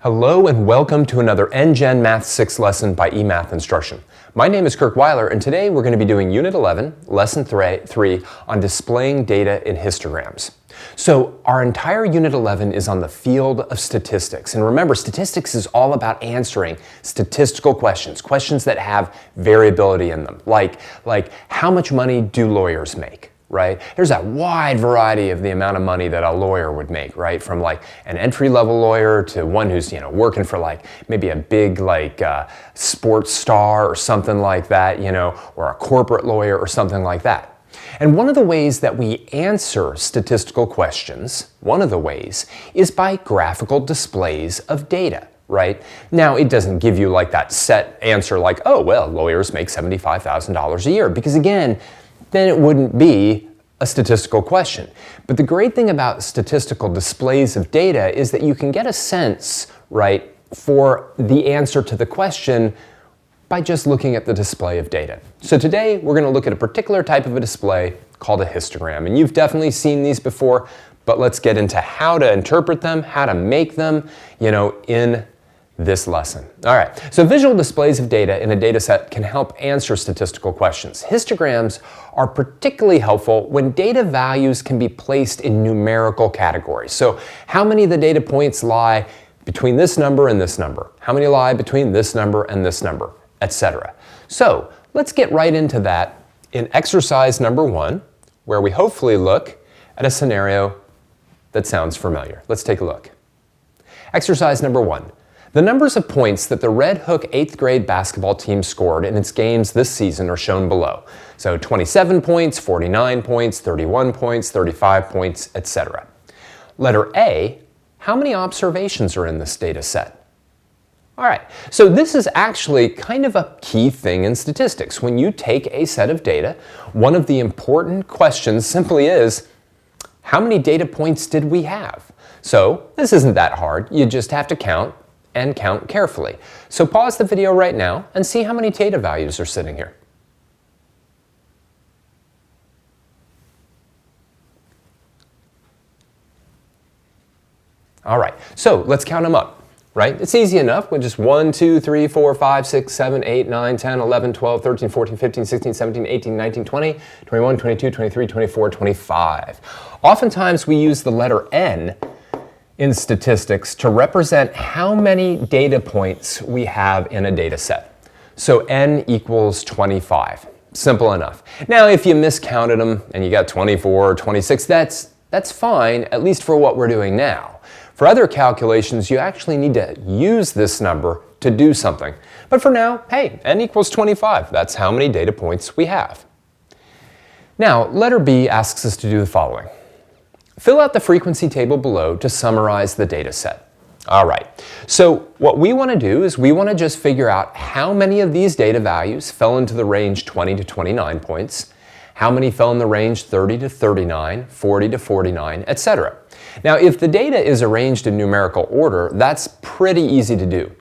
Hello and welcome to another NGen Math 6 lesson by eMath Instruction. My name is Kirk Weiler and today we're going to be doing Unit 11, Lesson 3 on displaying data in histograms. So our entire Unit 11 is on the field of statistics. And remember, statistics is all about answering statistical questions, questions that have variability in them, like how much money do lawyers make? Right? There's a wide variety of the amount of money that a lawyer would make, right? From like an entry-level lawyer to one who's, working for like maybe a big sports star or something like that, or a corporate lawyer or something like that. And one of the ways that we answer statistical questions, one of the ways, is by graphical displays of data. Right? Now, it doesn't give you like that set answer like, oh, well, lawyers make $75,000 a year, because again, then it wouldn't be a statistical question. But the great thing about statistical displays of data is that you can get a sense, right, for the answer to the question by just looking at the display of data. So today, we're going to look at a particular type of a display called a histogram. And you've definitely seen these before, but let's get into how to interpret them, how to make them, in this lesson. All right, so visual displays of data in a data set can help answer statistical questions. Histograms are particularly helpful when data values can be placed in numerical categories. So how many of the data points lie between this number and this number? How many lie between this number and this number, etc. So let's get right into that in exercise number 1, where we hopefully look at a scenario that sounds familiar. Let's take a look. Exercise number 1. The numbers of points that the Red Hook 8th grade basketball team scored in its games this season are shown below. So 27 points, 49 points, 31 points, 35 points, etc. Letter A, how many observations are in this data set? All right, so this is actually kind of a key thing in statistics. When you take a set of data, one of the important questions simply is, how many data points did we have? So this isn't that hard. You just have to count and count carefully. So pause the video right now and see how many data values are sitting here. All right, so let's count them up, right? It's easy enough with just 1, 2, 3, 4, 5, 6, 7, 8, 9, 10, 11, 12, 13, 14, 15, 16, 17, 18, 19, 20, 21, 22, 23, 24, 25. Oftentimes we use the letter N in statistics to represent how many data points we have in a data set. So n equals 25. Simple enough. Now, if you miscounted them and you got 24 or 26, that's fine, at least for what we're doing now. For other calculations, you actually need to use this number to do something. But for now, hey, n equals 25. That's how many data points we have. Now, letter B asks us to do the following. Fill out the frequency table below to summarize the data set. All right, so what we want to do is we want to just figure out how many of these data values fell into the range 20 to 29 points, how many fell in the range 30 to 39, 40 to 49, etc. Now, if the data is arranged in numerical order, that's pretty easy to do.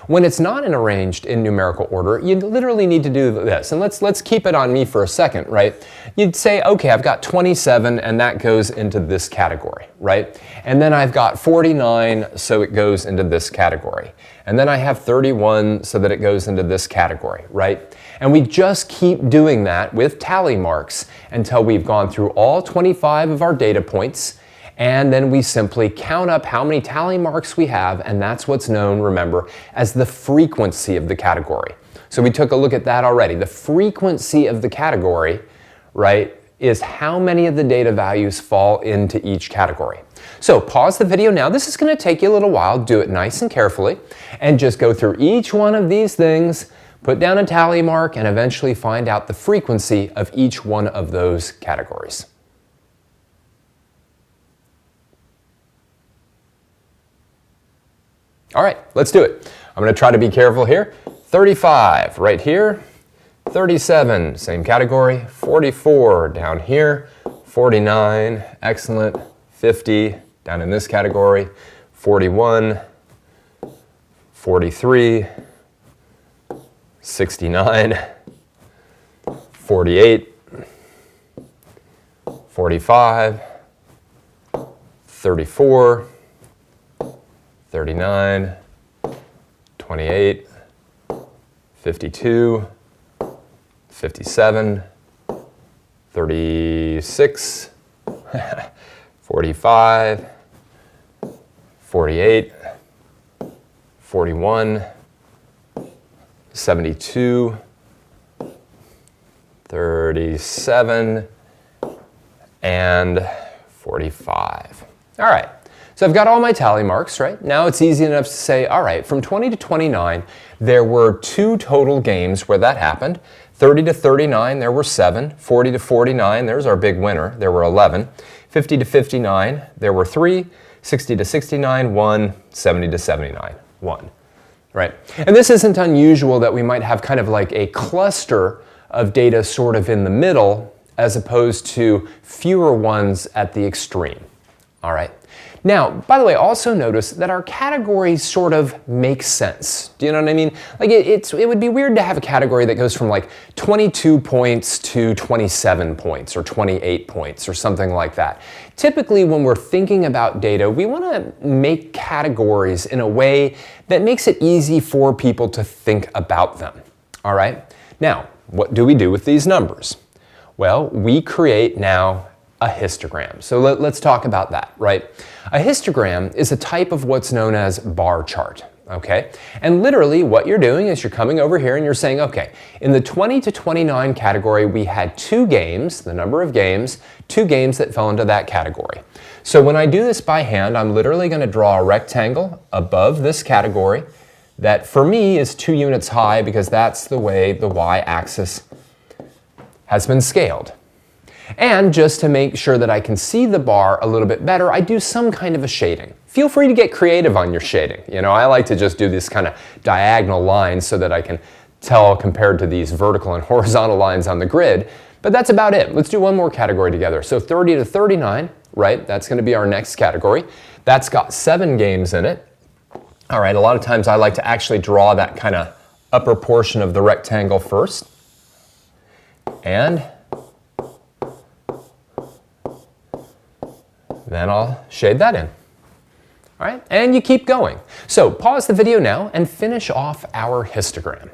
When it's not arranged in numerical order, you literally need to do this. And let's keep it on me for a second, right? You'd say, okay, I've got 27 and that goes into this category, right? And then I've got 49, so it goes into this category. And then I have 31, so that it goes into this category, right? And we just keep doing that with tally marks until we've gone through all 25 of our data points. And then we simply count up how many tally marks we have, and that's what's known, remember, as the frequency of the category. So we took a look at that already. The frequency of the category, right, is how many of the data values fall into each category. So pause the video now. This is going to take you a little while. Do it nice and carefully, and just go through each one of these things, put down a tally mark, and eventually find out the frequency of each one of those categories. All right, let's do it. I'm going to try to be careful here. 35 right here, 37, same category, 44 down here, 49, excellent, 50 down in this category, 41, 43, 69, 48, 45, 34, 39, 28, 52, 57, 36, 45, 48, 41, 72, 37, and 45. All right, so I've got all my tally marks, right? Now it's easy enough to say, all right, from 20 to 29, there were 2 total games where that happened. 30 to 39, there were 7. 40 to 49, there's our big winner, there were 11. 50 to 59, there were 3. 60 to 69, 1. 70 to 79, 1. Right? And this isn't unusual that we might have kind of like a cluster of data sort of in the middle as opposed to fewer ones at the extreme. All right? Now, by the way, also notice that our categories sort of make sense. Do you know what I mean? Like it would be weird to have a category that goes from like 22 points to 27 points or 28 points or something like that. Typically, when we're thinking about data, we want to make categories in a way that makes it easy for people to think about them. All right? Now, what do we do with these numbers? Well, we create now a histogram. So let's talk about that, right? A histogram is a type of what's known as bar chart, okay? And literally what you're doing is you're coming over here and you're saying, okay, in the 20 to 29 category, we had 2 games, the number of games, 2 games that fell into that category. So when I do this by hand, I'm literally going to draw a rectangle above this category that for me is 2 units high because that's the way the y-axis has been scaled. And just to make sure that I can see the bar a little bit better, I do some kind of a shading. Feel free to get creative on your shading. You know, I like to just do this kind of diagonal lines so that I can tell compared to these vertical and horizontal lines on the grid. But that's about it. Let's do one more category together. So 30 to 39, right? That's going to be our next category. That's got 7 games in it. All right, a lot of times I like to actually draw that kind of upper portion of the rectangle first. And then I'll shade that in. All right, and you keep going. So pause the video now and finish off our histogram.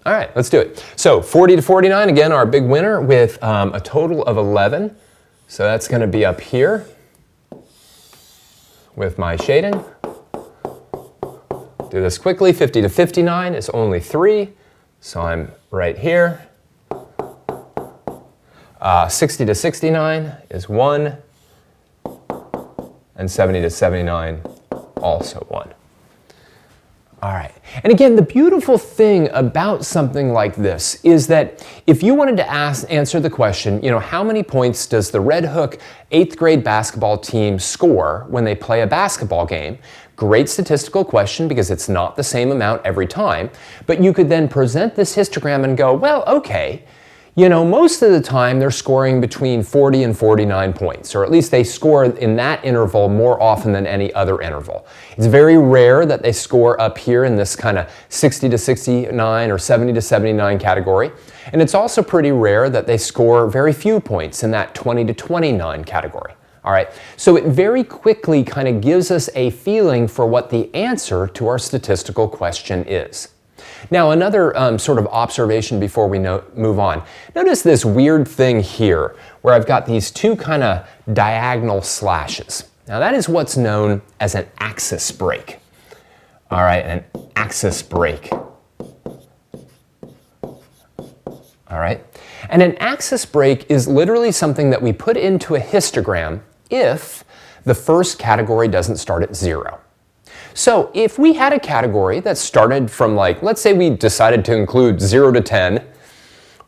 All right, let's do it. So 40 to 49, again, our big winner with a total of 11. So that's going to be up here with my shading. Do this quickly. 50 to 59 is only 3, so I'm right here. 60 to 69 is 1, and 70 to 79, also 1. All right, and again, the beautiful thing about something like this is that if you wanted to answer the question, you know, how many points does the Red Hook 8th grade basketball team score when they play a basketball game? Great statistical question because it's not the same amount every time, but you could then present this histogram and go, well, okay, you know, most of the time they're scoring between 40 and 49 points, or at least they score in that interval more often than any other interval. It's very rare that they score up here in this kind of 60 to 69 or 70 to 79 category. And it's also pretty rare that they score very few points in that 20 to 29 category. All right, so it very quickly kind of gives us a feeling for what the answer to our statistical question is. Now, another sort of observation before we move on. Notice this weird thing here where I've got these 2 kind of diagonal slashes. Now, that is what's known as an axis break. All right, an axis break. All right, and an axis break is literally something that we put into a histogram if the first category doesn't start at 0. So if we had a category that started from, like, let's say we decided to include 0 to 10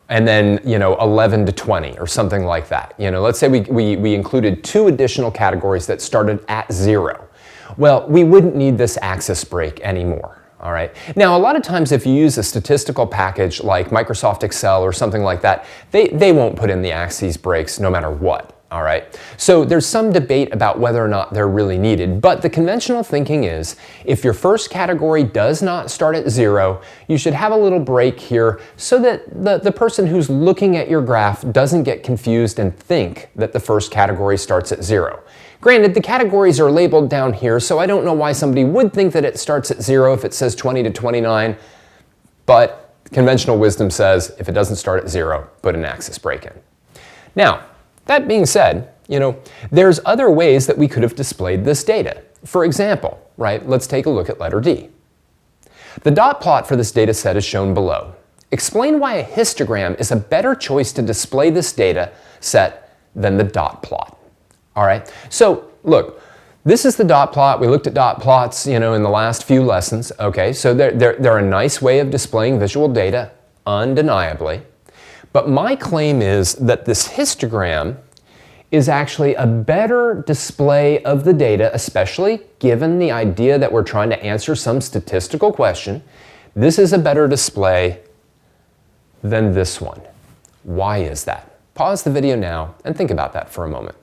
and then, you know, 11 to 20 or something like that. You know, let's say we included 2 additional categories that started at 0. Well, we wouldn't need this axis break anymore. All right. Now, a lot of times if you use a statistical package like Microsoft Excel or something like that, they won't put in the axis breaks no matter what. All right, so there's some debate about whether or not they're really needed, but the conventional thinking is if your first category does not start at 0, you should have a little break here so that the person who's looking at your graph doesn't get confused and think that the first category starts at 0. Granted, the categories are labeled down here, so I don't know why somebody would think that it starts at 0 if it says 20 to 29, but conventional wisdom says if it doesn't start at 0, put an axis break in. Now, that being said, there's other ways that we could have displayed this data. For example, right, let's take a look at letter D. The dot plot for this data set is shown below. Explain why a histogram is a better choice to display this data set than the dot plot. All right, so look, this is the dot plot. We looked at dot plots, in the last few lessons. Okay, so they're a nice way of displaying visual data, undeniably. But my claim is that this histogram is actually a better display of the data, especially given the idea that we're trying to answer some statistical question. This is a better display than this one. Why is that? Pause the video now and think about that for a moment.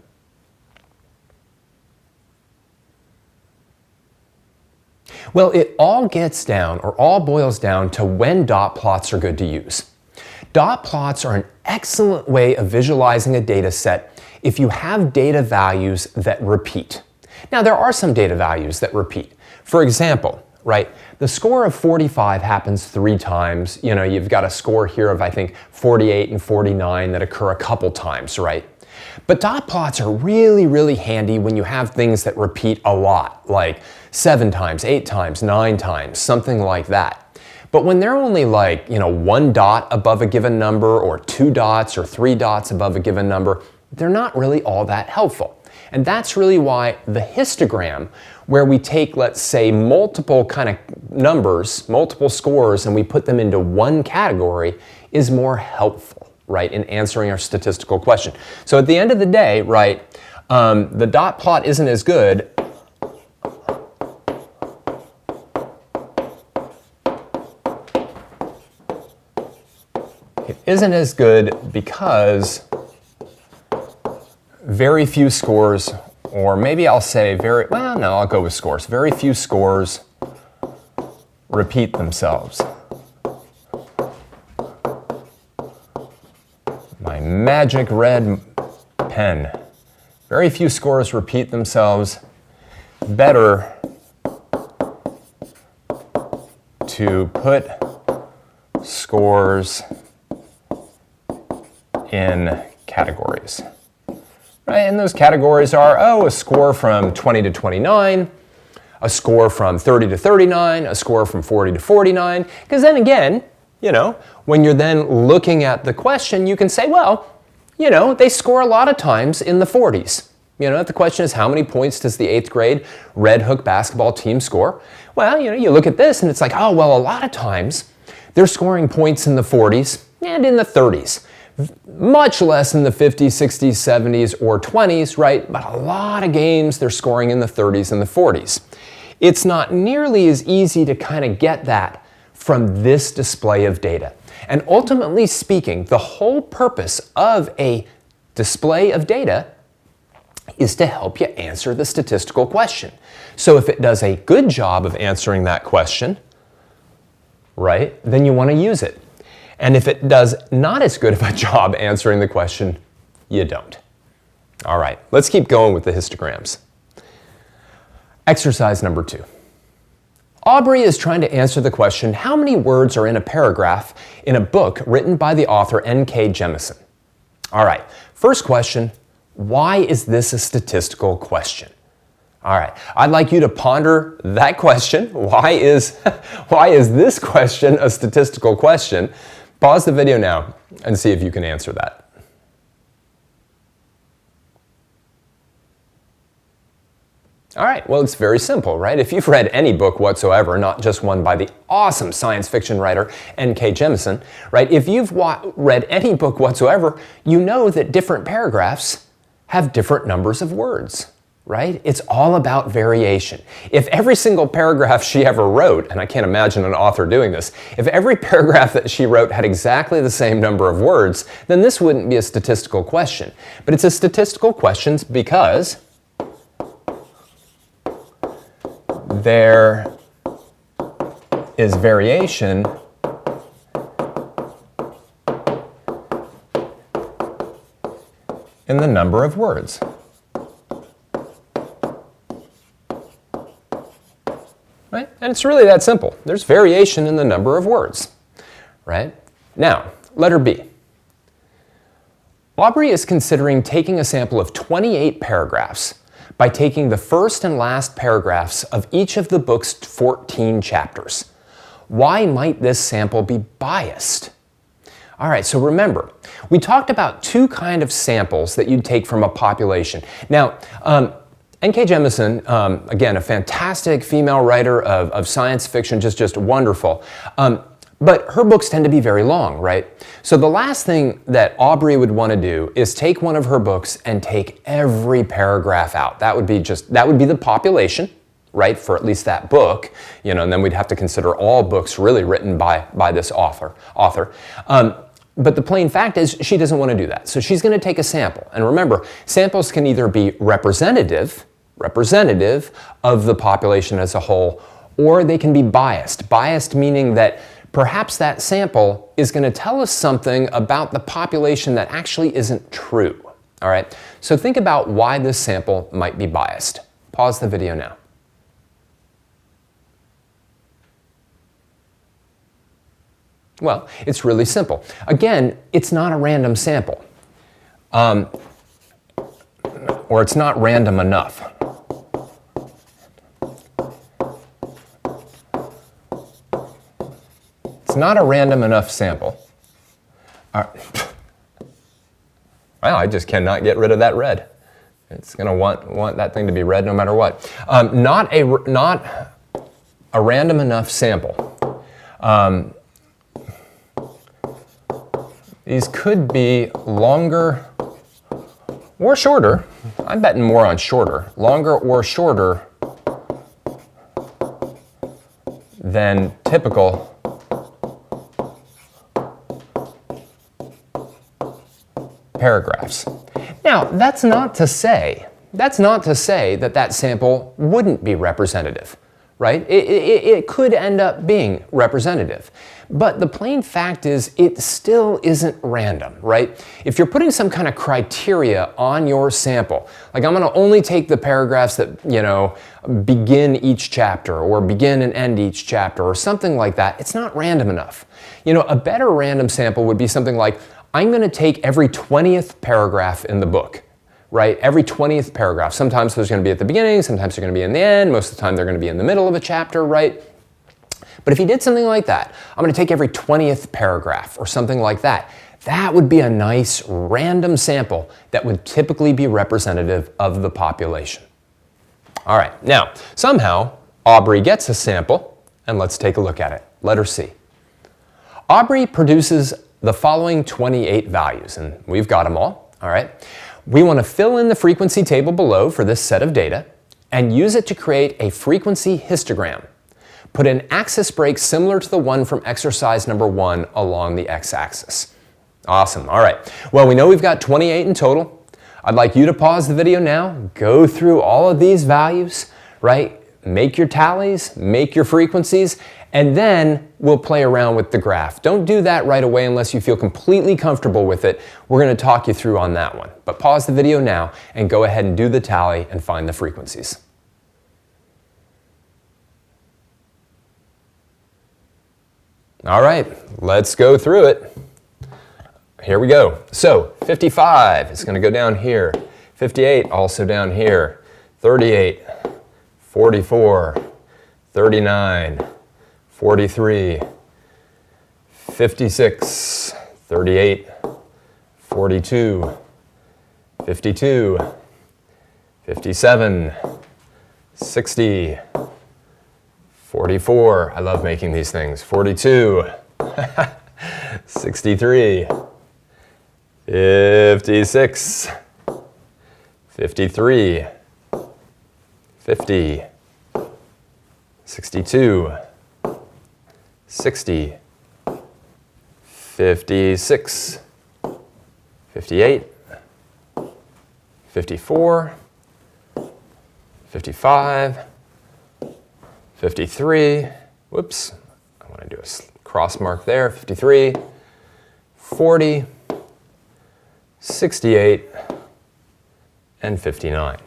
Well, it all gets down, or all boils down, to when dot plots are good to use. Dot plots are an excellent way of visualizing a data set if you have data values that repeat. Now, there are some data values that repeat. For example, right, the score of 45 happens 3 times. You've got a score here of, I think, 48 and 49 that occur a couple times, right? But dot plots are really, really handy when you have things that repeat a lot, like 7 times, 8 times, 9 times, something like that. But when they're only like, 1 dot above a given number, or 2 dots or 3 dots above a given number, they're not really all that helpful. And that's really why the histogram, where we take, let's say, multiple kind of numbers, multiple scores, and we put them into one category, is more helpful, right, in answering our statistical question. So at the end of the day, right, the dot plot isn't as good. It isn't as good because very few scores, or maybe I'll say I'll go with scores. Very few scores repeat themselves. My magic red pen. Very few scores repeat themselves. Better to put scores in categories. Right? And those categories are, a score from 20 to 29, a score from 30 to 39, a score from 40 to 49. Because then again, when you're then looking at the question, you can say, they score a lot of times in the 40s. The question is, how many points does the 8th grade Red Hook basketball team score? Well, you look at this and it's like, a lot of times they're scoring points in the 40s and in the 30s. Much less in the 50s, 60s, 70s, or 20s, right? But a lot of games they're scoring in the 30s and the 40s. It's not nearly as easy to kind of get that from this display of data. And ultimately speaking, the whole purpose of a display of data is to help you answer the statistical question. So if it does a good job of answering that question, right, then you want to use it. And if it does not as good of a job answering the question, you don't. All right, let's keep going with the histograms. Exercise number 2. Aubrey is trying to answer the question, how many words are in a paragraph in a book written by the author N.K. Jemisin? All right, first question, why is this a statistical question? All right, I'd like you to ponder that question. Why is this question a statistical question? Pause the video now and see if you can answer that. All right, well, it's very simple, right? If you've read any book whatsoever, not just one by the awesome science fiction writer N.K. Jemisin, right? If you've read any book whatsoever, you know that different paragraphs have different numbers of words, right? It's all about variation. If every single paragraph she ever wrote, and I can't imagine an author doing this, if every paragraph that she wrote had exactly the same number of words, then this wouldn't be a statistical question. But it's a statistical question because there is variation in the number of words. Right? And it's really that simple. There's variation in the number of words, right? Now, letter B. Aubrey is considering taking a sample of 28 paragraphs by taking the first and last paragraphs of each of the book's 14 chapters. Why might this sample be biased? All right, so remember, we talked about two kinds of samples that you'd take from a population. Now, N.K. Jemisin, again, a fantastic female writer of science fiction, just wonderful. But her books tend to be very long, right? So the last thing that Aubrey would want to do is take one of her books and take every paragraph out. That would be the population, right, for at least that book, you know, and then we'd have to consider all books really written by this author. But the plain fact is she doesn't want to do that. So she's going to take a sample. And remember, samples can either be representative of the population as a whole, or they can be biased. Biased meaning that perhaps that sample is going to tell us something about the population that actually isn't true. All right? So think about why this sample might be biased. Pause the video now. Well, it's really simple. Again, it's not a random sample. Or it's not random enough. It's not a random enough sample. Well, I just cannot get rid of that red. It's going to want that thing to be red no matter what. Not a random enough sample. These could be longer or shorter. I'm betting more on shorter. Longer or shorter than typical paragraphs. Now, that's not to say that that sample wouldn't be representative, right? It could end up being representative. But the plain fact is it still isn't random, right? If you're putting some kind of criteria on your sample, like I'm going to only take the paragraphs that, you know, begin each chapter or begin and end each chapter or something like that, it's not random enough. You know, a better random sample would be something like, I'm going to take every 20th paragraph in the book, right? Every 20th paragraph. Sometimes those are going to be at the beginning, sometimes they're going to be in the end, most of the time they're going to be in the middle of a chapter, right? But if you did something like that, I'm going to take every 20th paragraph or something like that, that would be a nice random sample that would typically be representative of the population. All right, now, somehow Aubrey gets a sample, and let's take a look at it. Letter C. Aubrey produces the following 28 values, and we've got them all right? We want to fill in the frequency table below for this set of data and use it to create a frequency histogram. Put an axis break similar to the one from exercise number 1 along the x-axis. Awesome, all right. Well, we know we've got 28 in total. I'd like you to pause the video now, go through all of these values, right? Make your tallies, make your frequencies, and then we'll play around with the graph. Don't do that right away unless you feel completely comfortable with it. We're going to talk you through on that one. But pause the video now and go ahead and do the tally and find the frequencies. All right, let's go through it. Here we go. So 55 is going to go down here. 58 also down here. 38, 44, 39, 43, 56, 38, 42, 52, 57, 60, 44, I love making these things, 42, 63, 56, 53, 50, 62, 60, 56, 58, 54, 55, 53, whoops, I want to do a cross mark there, 53, 40, 68, and 59,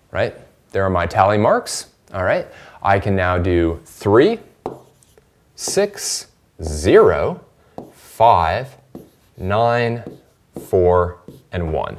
right? There are my tally marks, all right? I can now do 3, 6, 0, 5, 9, 4, and 1.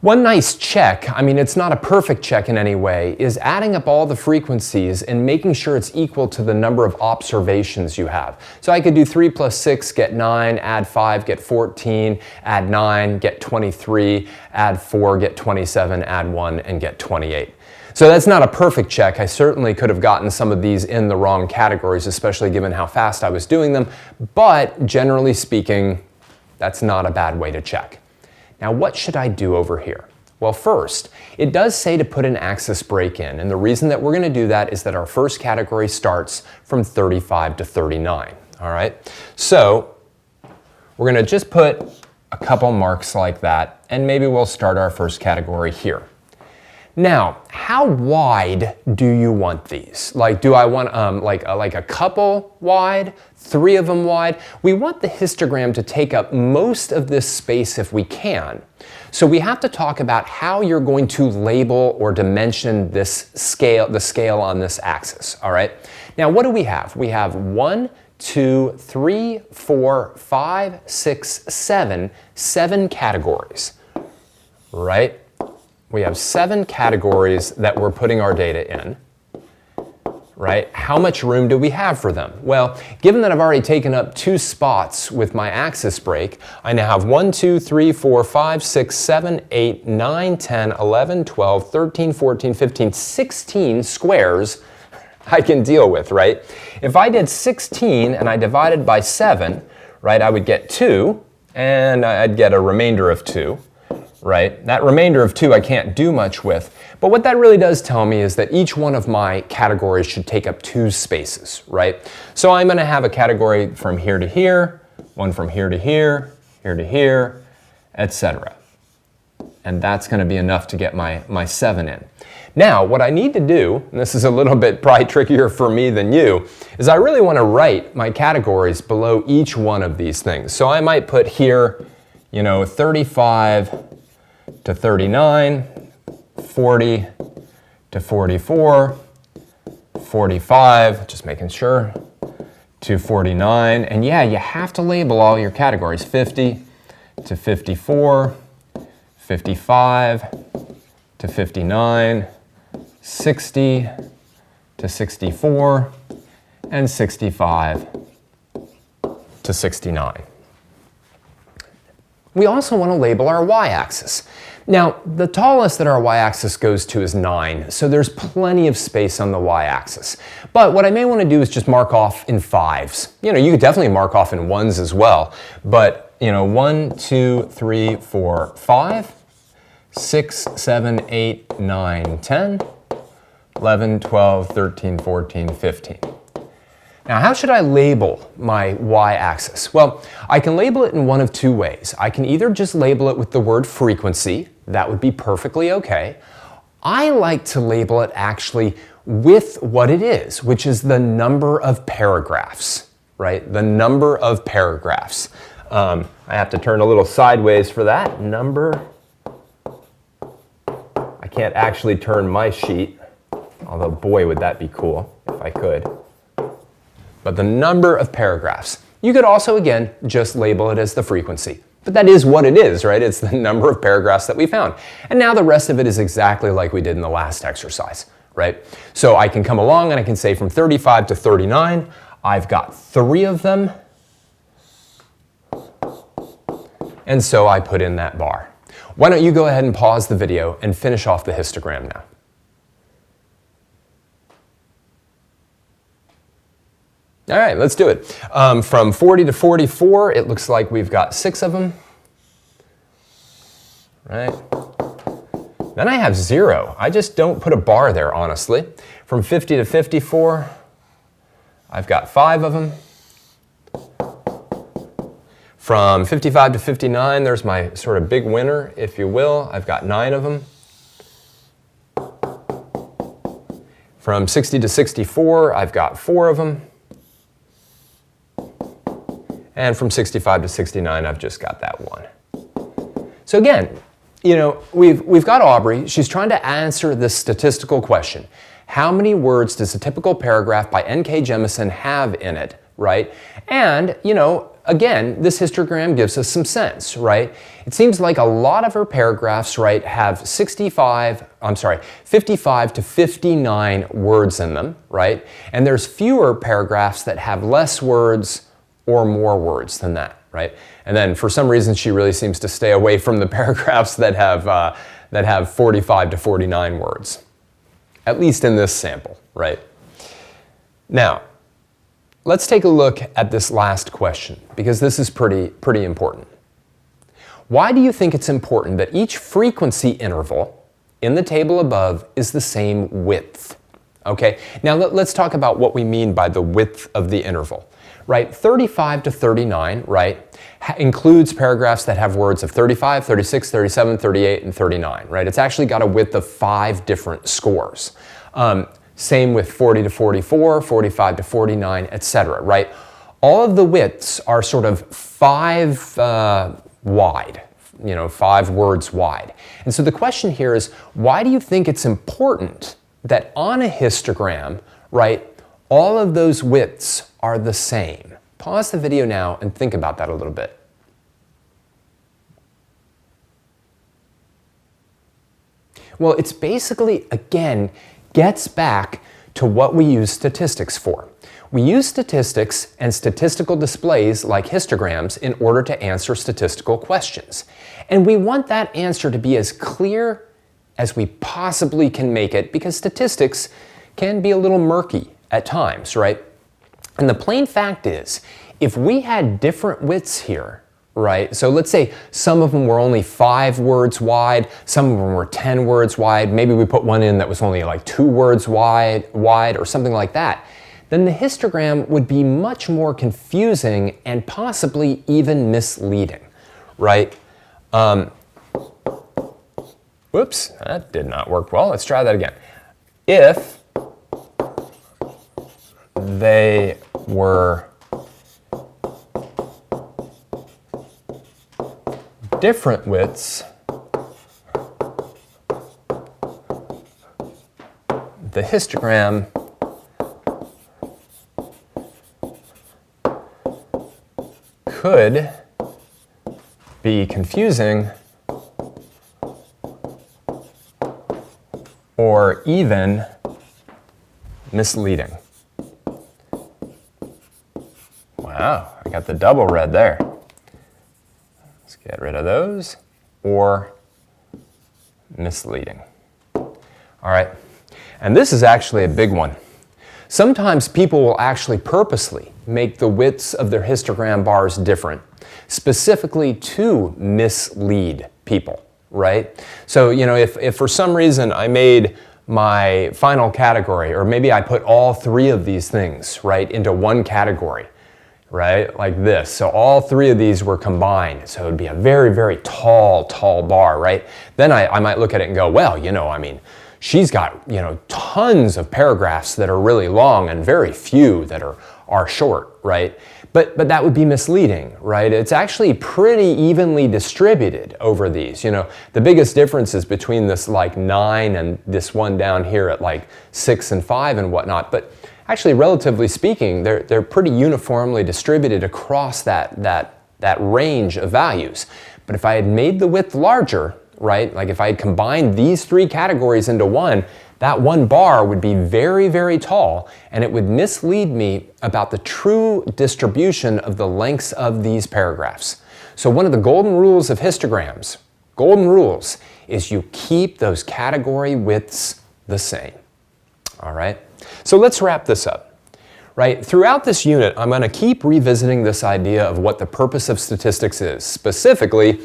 One nice check, I mean it's not a perfect check in any way, is adding up all the frequencies and making sure it's equal to the number of observations you have. So I could do 3 plus 6, get 9, add 5, get 14, add 9, get 23, add 4, get 27, add 1, and get 28. So that's not a perfect check. I certainly could have gotten some of these in the wrong categories, especially given how fast I was doing them, but generally speaking, that's not a bad way to check. Now, what should I do over here? Well, first, it does say to put an axis break in, and the reason that we're going to do that is that our first category starts from 35 to 39, all right? So, we're going to just put a couple marks like that, and maybe we'll start our first category here. Now, how wide do you want these? Like, do I want like a couple wide, 3 of them wide? We want the histogram to take up most of this space if we can. So we have to talk about how you're going to label or dimension this scale, the scale on this axis, all right? Now, what do we have? We have 1, 2, 3, 4, 5, 6, 7 categories, right? We have 7 categories that we're putting our data in, right? How much room do we have for them? Well, given that I've already taken up 2 spots with my axis break, I now have 1, 2, 3, 4, 5, 6, 7, 8, 9, 10, 11, 12, 13, 14, 15, 16 squares I can deal with, right? If I did 16 and I divided by 7, right, I would get 2, and I'd get a remainder of 2. Right? That remainder of 2 I can't do much with, but what that really does tell me is that each one of my categories should take up 2 spaces, right? So I'm going to have a category from here to here, one from here to here to here, etc. And that's going to be enough to get my 7 in. Now, what I need to do, and this is a little bit probably trickier for me than you, is I really want to write my categories below each one of these things. So I might put here, you know, 35 to 39, 40 to 44, 45, just making sure, to 49. And yeah, you have to label all your categories, 50 to 54, 55 to 59, 60 to 64, and 65 to 69. We also want to label our y-axis. Now, the tallest that our y-axis goes to is 9, so there's plenty of space on the y-axis. But what I may want to do is just mark off in 5s. You know, you could definitely mark off in 1s as well, but, you know, 1, 2, 3, 4, 5, 6, 7, 8, 9, 10, 11, 12, 13, 14, 15. Now, how should I label my y-axis? Well, I can label it in one of 2 ways. I can either just label it with the word frequency. That would be perfectly okay. I like to label it actually with what it is, which is the number of paragraphs, right? The number of paragraphs. I have to turn a little sideways for that. Number. I can't actually turn my sheet, although boy would that be cool if I could. But the number of paragraphs. You could also, again, just label it as the frequency. But that is what it is, right? It's the number of paragraphs that we found. And now the rest of it is exactly like we did in the last exercise, right? So I can come along and I can say from 35 to 39, I've got 3 of them. And so I put in that bar. Why don't you go ahead and pause the video and finish off the histogram now. All right, let's do it. From 40 to 44, it looks like we've got 6 of them. Right? Then I have 0. I just don't put a bar there, honestly. From 50 to 54, I've got 5 of them. From 55 to 59, there's my sort of big winner, if you will. I've got 9 of them. From 60 to 64, I've got 4 of them. And from 65 to 69, I've just got that 1. So again, you know, we've got Aubrey. She's trying to answer this statistical question. How many words does a typical paragraph by N.K. Jemisin have in it, right? And, you know, again, this histogram gives us some sense, right? It seems like a lot of her paragraphs, right, have 55 to 59 words in them, right? And there's fewer paragraphs that have less words or more words than that, right? And then for some reason, she really seems to stay away from the paragraphs that have 45 to 49 words, at least in this sample, right? Now, let's take a look at this last question, because this is pretty important. Why do you think it's important that each frequency interval in the table above is the same width? Okay, now let's talk about what we mean by the width of the interval, right? 35 to 39, right, includes paragraphs that have words of 35, 36, 37, 38, and 39, right? It's actually got a width of 5 different scores. Same with 40 to 44, 45 to 49, etc., right? All of the widths are sort of 5 wide, you know, 5 words wide. And so the question here is, why do you think it's important that on a histogram, right, all of those widths are the same? Pause the video now and think about that a little bit. Well, it's basically, again, gets back to what we use statistics for. We use statistics and statistical displays like histograms in order to answer statistical questions. And we want that answer to be as clear as we possibly can make it, because statistics can be a little murky at times, right? And the plain fact is, if we had different widths here, right? So let's say some of them were only 5 words wide, some of them were 10 words wide, maybe we put one in that was only like 2 words wide or something like that, then the histogram would be much more confusing and possibly even misleading, right? Whoops, that did not work well. Let's try that again. If they were different widths, the histogram could be confusing or even misleading. Wow, I got the double red there. Let's get rid of those, or misleading. All right, and this is actually a big one. Sometimes people will actually purposely make the widths of their histogram bars different, specifically to mislead people, right? So, you know, if for some reason I made my final category, or maybe I put all 3 of these things, right, into one category, right, like this. So all 3 of these were combined. So it would be a very, very tall bar, right? Then I might look at it and go, well, you know, I mean, she's got, you know, tons of paragraphs that are really long and very few that are short, right? But that would be misleading, right? It's actually pretty evenly distributed over these. You know, the biggest difference is between this like 9 and this one down here at like 6 and 5 and whatnot. But actually, relatively speaking, they're pretty uniformly distributed across that range of values. But if I had made the width larger, right, like if I had combined these 3 categories into one, that one bar would be very, very tall, and it would mislead me about the true distribution of the lengths of these paragraphs. So one of the golden rules of histograms, golden rules, is you keep those category widths the same. All right? So let's wrap this up. Right? Throughout this unit, I'm going to keep revisiting this idea of what the purpose of statistics is, specifically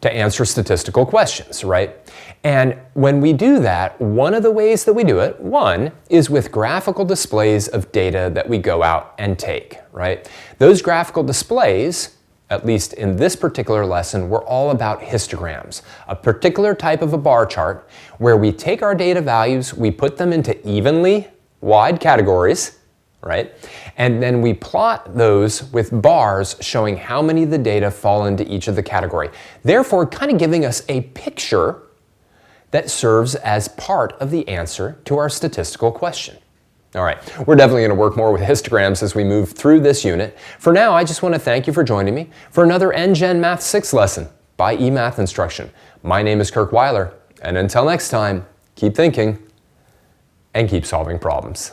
to answer statistical questions, right? And when we do that, one of the ways that we do it, one, is with graphical displays of data that we go out and take, right? Those graphical displays, at least in this particular lesson, were all about histograms, a particular type of a bar chart where we take our data values, we put them into evenly wide categories, right? And then we plot those with bars showing how many of the data fall into each of the category. Therefore, kind of giving us a picture that serves as part of the answer to our statistical question. All right, we're definitely going to work more with histograms as we move through this unit. For now, I just want to thank you for joining me for another NGen Math 6 lesson by eMath Instruction. My name is Kirk Weiler, and until next time, keep thinking and keep solving problems.